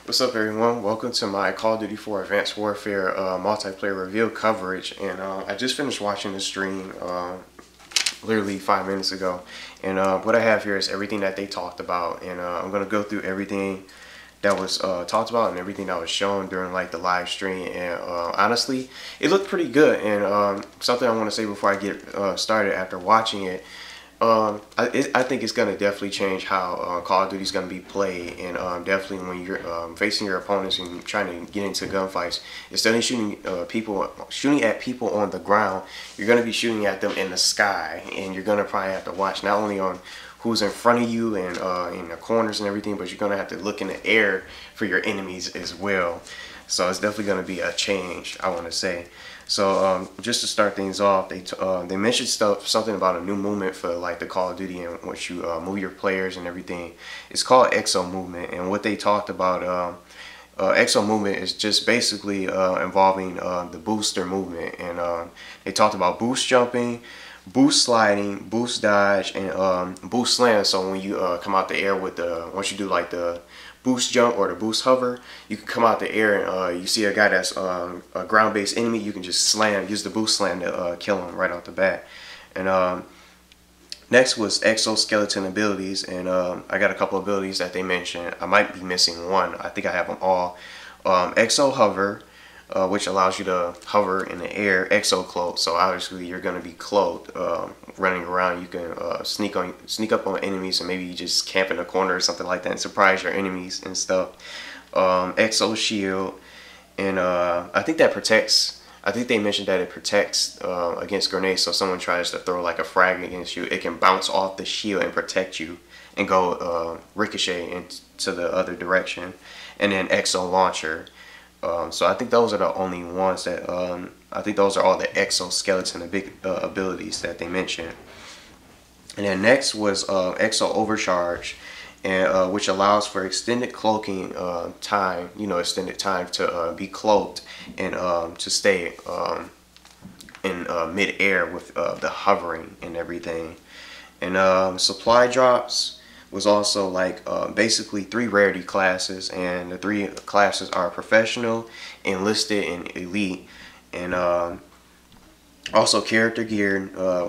What's up, everyone? Welcome to my Call of Duty 4 Advanced Warfare Multiplayer Reveal coverage. And I just finished watching the stream literally 5 minutes ago. And what I have here is everything that they talked about. And I'm going to go through everything that was talked about and everything that was shown during like the live stream. And honestly, it looked pretty good. And something I want to say before I get started after watching it. I think it's going to definitely change how Call of Duty is going to be played, and definitely when you're facing your opponents and trying to get into gunfights, instead of shooting at people on the ground, you're going to be shooting at them in the sky, and you're going to probably have to watch not only on who's in front of you and in the corners and everything, but you're going to have to look in the air for your enemies as well. So it's definitely going to be a change, I want to say. So just to start things off, they mentioned something about a new movement for like the Call of Duty in which you move your players and everything. It's called Exo Movement, and what they talked about, Exo Movement is just basically involving the booster movement, and they talked about boost jumping, boost sliding, boost dodge, and boost slam. So when you come out the air with once you do like the boost jump or the boost hover, you can come out the air and you see a guy that's a ground-based enemy, you can just use the boost slam to kill him right off the bat. And next was exoskeleton abilities, and I got a couple of abilities that they mentioned. I might be missing one. I think I have them all. Exo hover, which allows you to hover in the air. Exo cloak, so obviously you're going to be cloaked, running around. You can sneak up on enemies, and maybe you just camp in a corner or something like that and surprise your enemies and stuff. Exo shield, and I think that protects. I think they mentioned that it protects against grenades. So if someone tries to throw like a frag against you, it can bounce off the shield and protect you and go ricochet into the other direction. And then exo launcher. So I think those are the only ones that I think those are all the exoskeleton abilities that they mentioned. And then next was exo overcharge, and which allows for extended cloaking time. Extended time to be cloaked and to stay in mid-air with the hovering and everything. And supply drops was also like basically 3 rarity classes, and the 3 classes are professional, enlisted, and elite. And also character gear,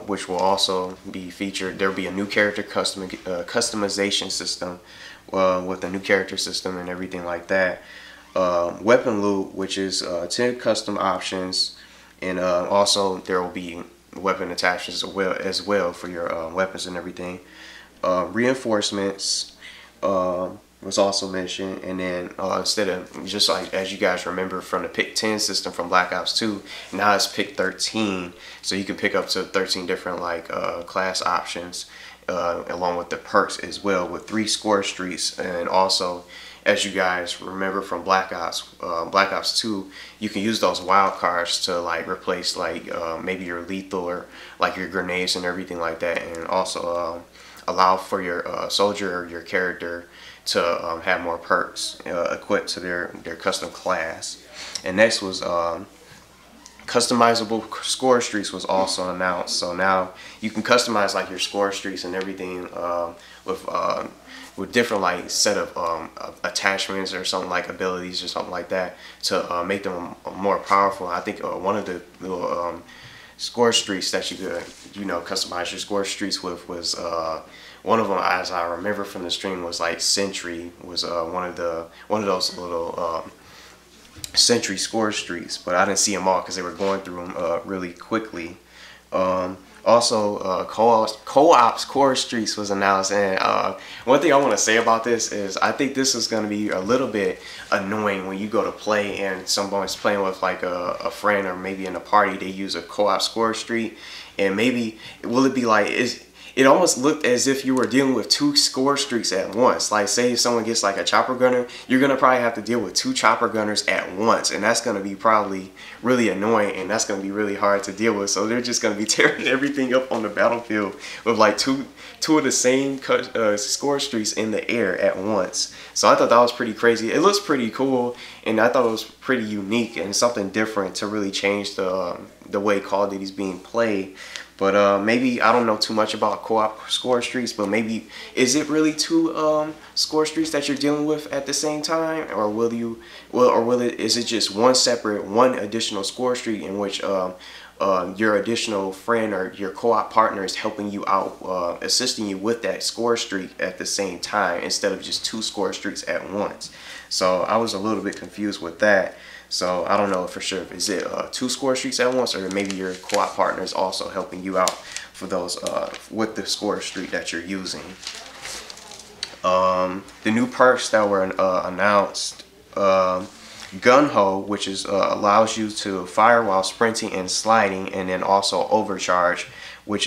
which will also be featured. There'll be a new character customization system with a new character system and everything like that. Weapon loot, which is 10 custom options, and also there will be weapon attachments as well for your weapons and everything. Reinforcements was also mentioned, and then instead of just like as you guys remember from the pick 10 system from Black Ops 2, now it's pick 13, so you can pick up to 13 different like class options along with the perks as well, with 3 score streaks. And also, as you guys remember from Black Ops 2, you can use those wild cards to like replace like maybe your lethal or like your grenades and everything like that, and also allow for your soldier or your character to have more perks equipped to their custom class. And next was customizable score streaks was also announced. So now you can customize like your score streaks and everything with different like set of attachments or something like abilities or something like that to make them more powerful. I think one of the little score streaks that you could customize your score streaks with was one of them, as I remember from the stream, was like Sentry was one of those little Sentry score streaks, but I didn't see them all because they were going through them really quickly. Also, co-op score streaks was announced, and one thing I want to say about this is I think this is going to be a little bit annoying when you go to play and someone's playing with like a friend, or maybe in a party they use a co-op score streak, and maybe will it be like it almost looked as if you were dealing with 2 score streaks at once. Like say if someone gets like a chopper gunner, you're gonna probably have to deal with 2 chopper gunners at once, and that's gonna be probably really annoying, and that's gonna be really hard to deal with. So they're just gonna be tearing everything up on the battlefield with like two of the same score streaks in the air at once. So I thought that was pretty crazy. It looks pretty cool, and I thought it was pretty unique and something different to really change the way Call of Duty is being played. But maybe I don't know too much about co-op score streaks, but maybe is it really two score streaks that you're dealing with at the same time, or is it just one additional score streak in which your additional friend or your co-op partner is helping you out, assisting you with that score streak at the same time instead of just two score streaks at once. So I was a little bit confused with that. So I don't know for sure if is it two score streaks at once, or maybe your co-op partner is also helping you out for those with the score streak that you're using. The new perks that were announced, Gun Ho, which is allows you to fire while sprinting and sliding, and then also Overcharge, which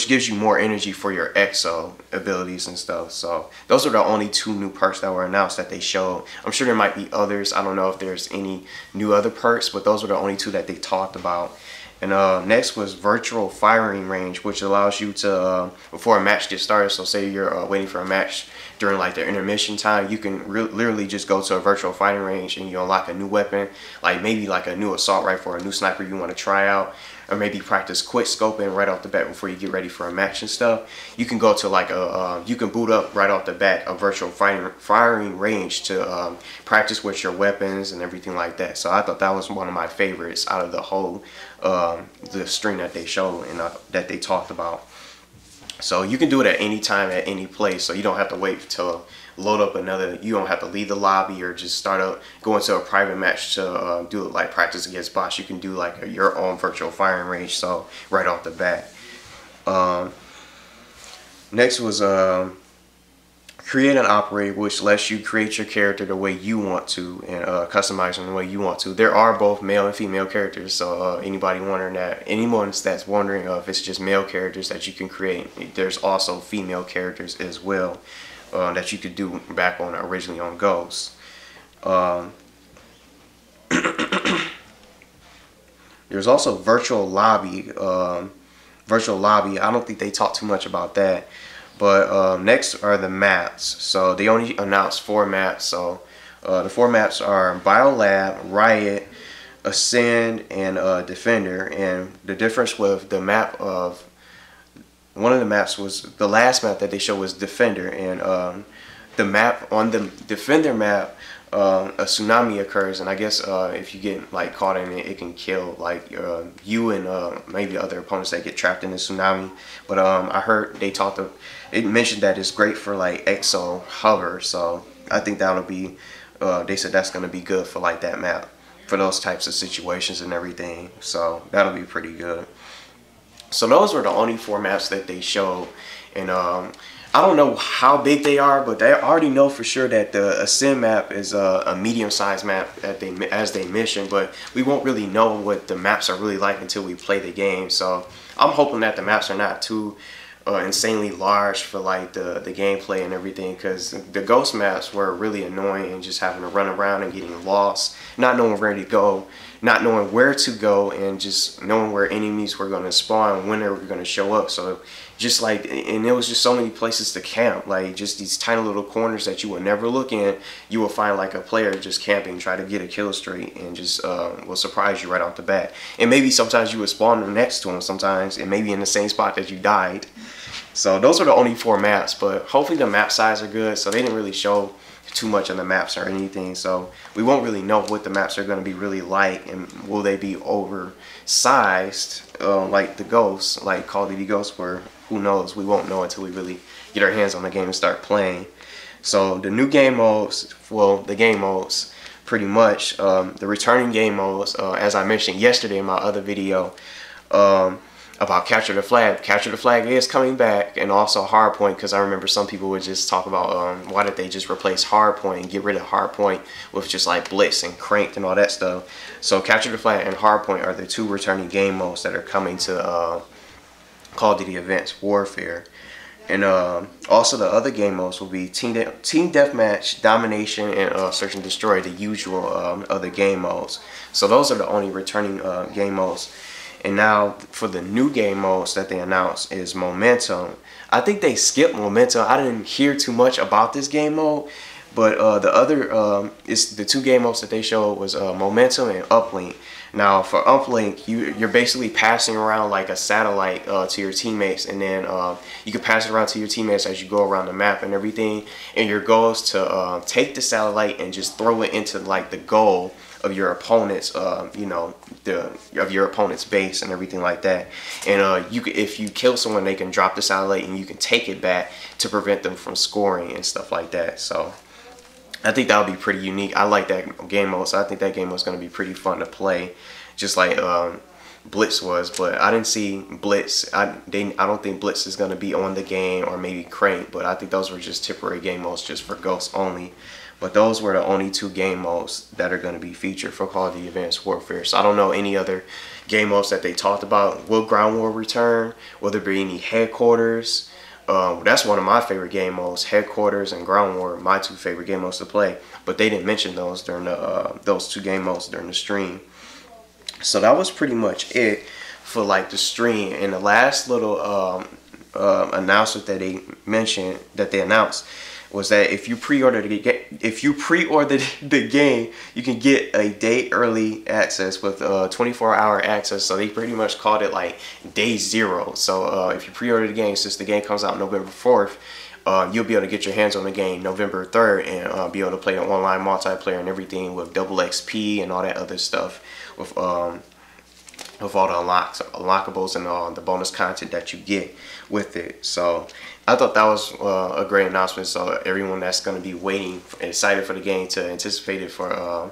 gives you more energy for your exo abilities and stuff. So those are the only two new perks that were announced that they showed. I'm sure there might be others. I don't know if there's any new other perks, but those were the only two that they talked about. And next was virtual firing range, which allows you to, before a match gets started, so say you're waiting for a match during like the intermission time, you can literally just go to a virtual firing range and you unlock a new weapon, like maybe like a new assault rifle or a new sniper you want to try out, or maybe practice quick scoping right off the bat before you get ready for a match and stuff. You can go to like you can boot up right off the bat a virtual firing range to practice with your weapons and everything like that. So I thought that was one of my favorites out of the whole the string that they showed and that they talked about. So you can do it at any time, at any place, so you don't have to wait to load up another, you don't have to leave the lobby or just go into a private match to do it like practice against bots. You can do like your own virtual firing range, so right off the bat. Next was create an operator, which lets you create your character the way you want to and customize them the way you want to. There are both male and female characters, so anyone that's wondering if it's just male characters that you can create, there's also female characters as well that you could do back on originally on Ghost. There's also virtual lobby. I don't think they talked too much about that. But next are the maps. So they only announced 4 maps. So the 4 maps are Biolab, Riot, Ascend, and Defender. And the difference with the map of one of the maps was the last map that they showed was Defender, and the map on the Defender map, a tsunami occurs, and I guess if you get like caught in it, it can kill like you and maybe other opponents that get trapped in the tsunami. But I heard they mentioned that it's great for like exo hover, so I think that'll be they said that's gonna be good for like that map for those types of situations and everything. So that'll be pretty good. So those were the only 4 maps that they showed, and I don't know how big they are, but they already know for sure that the Ascend map is a medium-sized map as they mentioned, but we won't really know what the maps are really like until we play the game. So I'm hoping that the maps are not too insanely large for like the gameplay and everything, because the Ghost maps were really annoying and just having to run around and getting lost, not knowing where to go, not knowing where to go, and just knowing where enemies were going to spawn, when they were going to show up. So just like, and there was just so many places to camp, like just these tiny little corners that you would never look in. You will find like a player just camping, try to get a kill streak, and just will surprise you right off the bat. And maybe sometimes you would spawn next to him sometimes, and maybe in the same spot that you died. So those are the only 4 maps, but hopefully the map size are good. So they didn't really show too much on the maps or anything, so we won't really know what the maps are going to be really like, and will they be oversized like the Ghosts, like Call of Duty Ghosts, where who knows, we won't know until we really get our hands on the game and start playing. So the new game modes, well, the game modes pretty much, the returning game modes, as I mentioned yesterday in my other video about Capture the Flag. Capture the Flag is coming back, and also Hardpoint, because I remember some people would just talk about why did they just replace Hardpoint and get rid of Hardpoint with just like Blitz and Cranked and all that stuff. So Capture the Flag and Hardpoint are the 2 returning game modes that are coming to Call of Duty Advanced Warfare. And also the other game modes will be Team Deathmatch, Domination, and Search and Destroy, the usual other game modes. So those are the only returning game modes. And now for the new game modes that they announced is Momentum. I think they skipped Momentum. I didn't hear too much about this game mode, but the other is the 2 game modes that they showed was Momentum and Uplink. Now for uplink, you're basically passing around like a satellite to your teammates, and then you can pass it around to your teammates as you go around the map and everything. And your goal is to take the satellite and just throw it into like the goal of your opponent's, you know, of your opponent's base and everything like that. And if you kill someone, they can drop the satellite and you can take it back to prevent them from scoring and stuff like that. So I think that would be pretty unique. I like that game mode, so I think that game was going to be pretty fun to play, just like Blitz was. But I didn't see Blitz. I don't think Blitz is going to be on the game, or maybe Crank. But I think those were just temporary game modes, just for Ghosts only. But those were the only 2 game modes that are going to be featured for Call of Duty Advanced Warfare. So I don't know any other game modes that they talked about. Will Ground War return? Will there be any headquarters? That's one of my favorite game modes. Headquarters and Ground War are my 2 favorite game modes to play, but they didn't mention those during the those 2 game modes during the stream. So that was pretty much it for like the stream. And the last little announcement that they mentioned, that they announced, was that if you pre-ordered the game, you can get a day early access with 24-hour access. So they pretty much called it like day 0. So if you pre-order the game, since the game comes out November 4th, you'll be able to get your hands on the game November 3rd and be able to play the online multiplayer and everything with double XP and all that other stuff, with all the unlockables and all the bonus content that you get with it. So I thought that was a great announcement. So everyone that's going to be waiting, excited for the game, to anticipate it for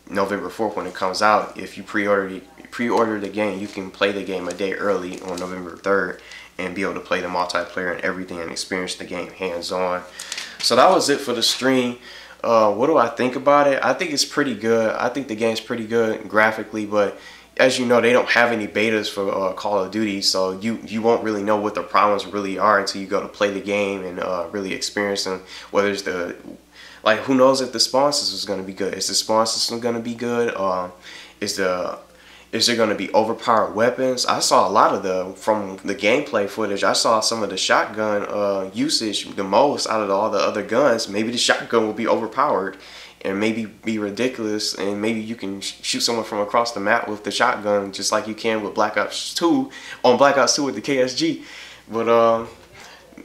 November 4th when it comes out, if you pre-order the game, you can play the game a day early on November 3rd and be able to play the multiplayer and everything and experience the game hands-on. So that was it for the stream. What do I think about it? I think it's pretty good. I think the game's pretty good graphically, but as you know, they don't have any betas for Call of Duty, so you won't really know what the problems really are until you go to play the game and really experience them. Whether it's like, who knows if the spawn system is going to be good? Is the spawn system going to be good? Is there going to be overpowered weapons? I saw a lot of from the gameplay footage, I saw some of the shotgun usage the most out of all the other guns. Maybe the shotgun will be overpowered and maybe be ridiculous, and maybe you can shoot someone from across the map with the shotgun, just like you can with Black Ops 2, on Black Ops 2 with the KSG. But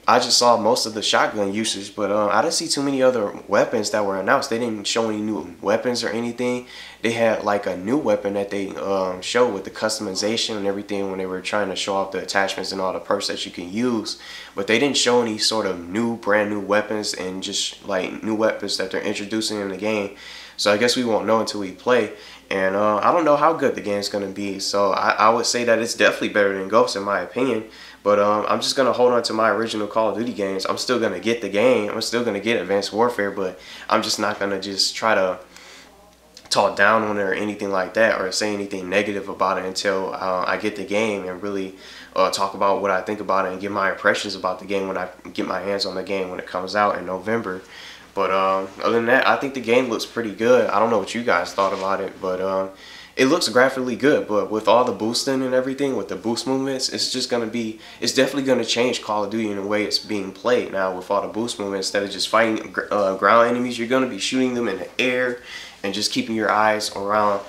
I just saw most of the shotgun usage, but I didn't see too many other weapons that were announced. They didn't show any new weapons or anything. They had like a new weapon that they showed with the customization and everything when they were trying to show off the attachments and all the perks that you can use. But they didn't show any sort of brand new weapons, and just like new weapons that they're introducing in the game. So I guess we won't know until we play. And I don't know how good the game's going to be. So I would say that it's definitely better than Ghost in my opinion. But I'm just going to hold on to my original Call of Duty games. I'm still going to get the game. I'm still going to get Advanced Warfare. But I'm just not going to just try to talk down on it or anything like that, or say anything negative about it until I get the game and really talk about what I think about it and give my impressions about the game when I get my hands on the game when it comes out in November. But other than that, I think the game looks pretty good. I don't know what you guys thought about it, but it looks graphically good. But with all the boosting and everything, with the boost movements, it's definitely going to change Call of Duty in the way it's being played now. With all the boost movements, instead of just fighting ground enemies, you're going to be shooting them in the air and just keeping your eyes around.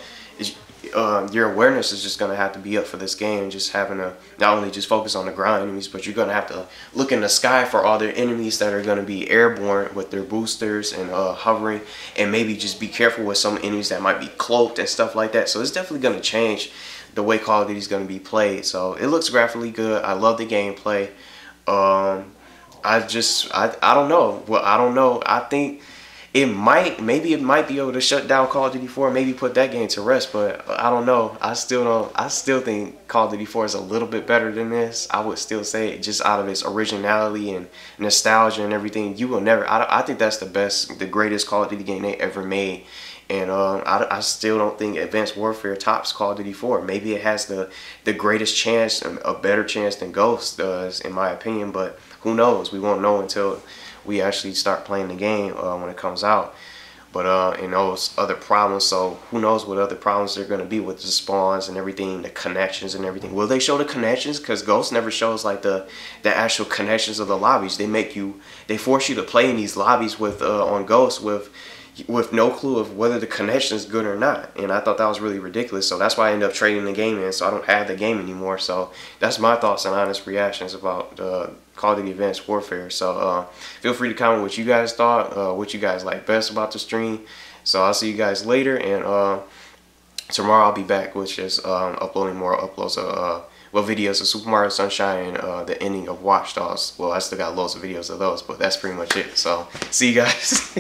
Your awareness is just going to have to be up for this game, just having to not only just focus on the ground enemies, but you're going to have to look in the sky for all their enemies that are going to be airborne with their boosters and hovering, and maybe just be careful with some enemies that might be cloaked and stuff like that. So it's definitely going to change the way Call of Duty is going to be played. So it looks graphically good. I love the gameplay. I don't know. Well, I don't know. I think maybe it might be able to shut down Call of Duty 4, maybe put that game to rest, but I don't know. I still think Call of Duty 4 is a little bit better than this. I would still say, just out of its originality and nostalgia and everything, you will never, I think that's the greatest Call of Duty game they ever made. And I still don't think Advanced Warfare tops Call of Duty 4. Maybe it has the greatest chance, a better chance than Ghost does, in my opinion, but who knows? We won't know until we actually start playing the game when it comes out. But and those other problems, so who knows what other problems there are going to be with the spawns and everything, the connections and everything. Will they show the connections? Because Ghost never shows like the actual connections of the lobbies. They force you to play in these lobbies with on Ghost with with no clue of whether the connection is good or not. And I thought that was really ridiculous. So that's why I ended up trading the game in, so I don't have the game anymore. So that's my thoughts and honest reactions about Call of Duty Advanced Warfare. So feel free to comment what you guys thought, what you guys like best about the stream. So I'll see you guys later, and tomorrow I'll be back with just uploading more uploads of videos of Super Mario Sunshine and the ending of Watch Dogs. Well, I still got loads of videos of those, but that's pretty much it. So see you guys.